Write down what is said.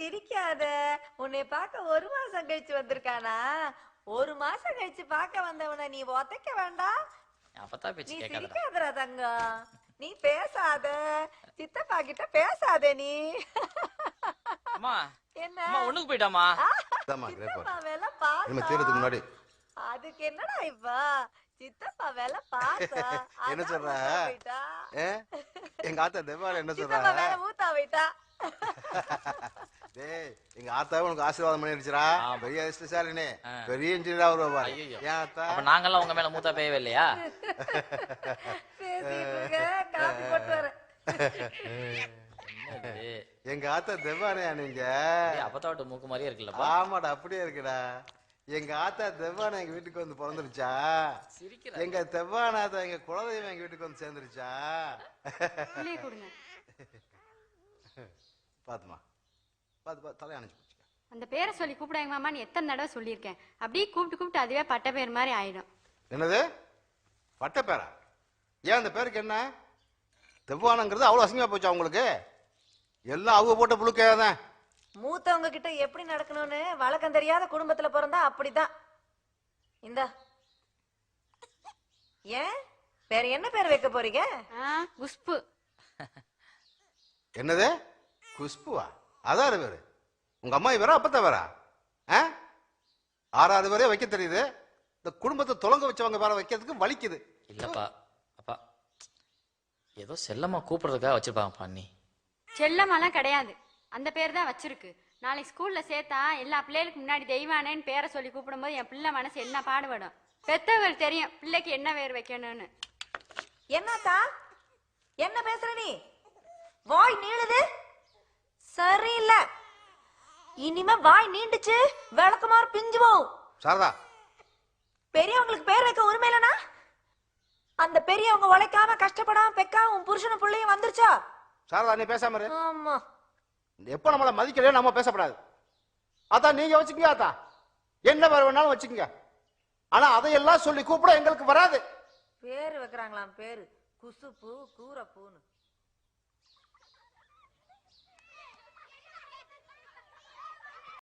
சிரிக்காத. உன்னை பார்க்க 1 மாசம் கழிச்சு வந்திருக்கானா? 1 மாசம் கழிச்சு பார்க்க வந்தவன நீ ஒத்தைக்க வேண்டாம். அப்பதான் பேச்சு நீ கேட்காதடா. சிரிக்காதடா தங்கம். நீ பேசாத. சித்தப்பா கிட்ட பேசாத நீ. அம்மா என்ன? அம்மா ஒண்ணுக்கு போயிட்டாமா? சித்தப்பா வேலை பாசம். தீரத்துக்கு முன்னாடி அதுக்கு என்னடா இப்ப? சித்தப்பா வேலை பாசம். என்ன சொல்ற? எங்க ஆத்தா தெவ்வால என்ன சொல்ற? சித்தப்பா வேலை மூத்தா போயிட்டா. டேய் எங்க ஆத்தாவே உனக்கு ஆசீர்வாதம் பண்ணிடுச்சுடா. பெரிய அதிர்ஷ்டசாலினே, பெரிய இன்ஜினியரா வருவா. ஏன் ஆத்தா? அப்ப நாங்கெல்லாம் உங்க மேல மூத்தா பேயவே இல்லையா? காபி போட்டு வரேன். எங்க ஆத்தா தெவ்வானையா நீங்க? அப்பதான் விட்டு மூக்கு மாதிரியே இருக்குல்லப்பா. ஆமாடா அப்படியே இருக்குடா. எங்க ஆத்தா தெவ்வானை எங்க வீட்டுக்கு வந்து பிறந்துருச்சா? எங்க தெவ்வானாத்தா எங்க குலதெய்வம் எங்க வீட்டுக்கு வந்து சேர்ந்துருச்சா? பாத்துமா பாத்து தலை அணைச்சு போச்சுக்க. அந்த பேரை சொல்லி கூப்பிடாங்க மாமான்னு எத்தனை தடவை சொல்லியிருக்கேன். அப்படியே கூப்பிட்டு அதுவே பட்ட பேர் மாதிரி ஆயிடும். என்னது பட்ட பேரா? ஏன் அந்த பேருக்கு என்ன? தெவ்வானங்கிறது அவ்வளவு அசிங்கமா போச்சா உங்களுக்கு? எல்லாம் அவங்க போட்ட புழுக்கையாதான். மூத்தவங்க கிட்ட எப்படி நடக்கணும்னு வழக்கம் தெரியாத குடும்பத்துல பிறந்தா அப்படிதான். இந்த ஏன் வேற என்ன பேர் வைக்க போறீங்க? குஷ்பு. என்னது குஷ்புவா? அதான் பேரு. உங்க அம்மா வேற அப்பத்த வேற? 6 பேரே வைக்க தெரியுது. இந்த குடும்பத்தை தொலைங்க வச்சவங்க வேற வைக்கிறதுக்கு வலிக்குது. இல்லப்பா அப்பா ஏதோ செல்லம்மா கூப்பிடுறதுக்காக வச்சிருப்பாங்க பண்ணி. செல்லம்மாலாம் கிடையாது, அந்த பேர் தான் வச்சிருக்கு. நாளைக்கு ஸ்கூல்ல சேர்த்தா எல்லா பிள்ளைகளுக்கு முன்னாடி தெய்வானேன்னு பேரை சொல்லி கூப்பிடும்போது என் பிள்ளை மனசு என்ன பாடுபடும். பெத்தவர்கள் தெரியும் பிள்ளைக்கு என்ன பேர் வைக்கணும்னு. என்னத்தா என்ன பேசுற நீ? வாய் நீளுது சரியில்லை. இனிமே வாய் நீண்டுச்சு விளக்குமாறு பிஞ்சு போகும். சாரதா, பெரியவங்களுக்கு பேர் வைக்க உரிமை இல்லனா? அந்த பெரியவங்க உழைக்காம கஷ்டப்படாம பெக்காம உன் புருஷனும் பிள்ளையும் வந்துருச்சா? சாரதா நீ பேசாம இரு. ஆமா, எப்ப நம்மள மதிக்கலையோ நம்ம பேசப்படாது. அதான் நீங்க வச்சுக்கங்க. அதான் என்ன பேர் வேணாலும் வச்சுக்கங்க. ஆனா அதையெல்லாம் சொல்லி கூப்பிட எங்களுக்கு வராது. பேரு வைக்கிறாங்களாம். பேரு குசுப்பு கூரப்பூன்னு.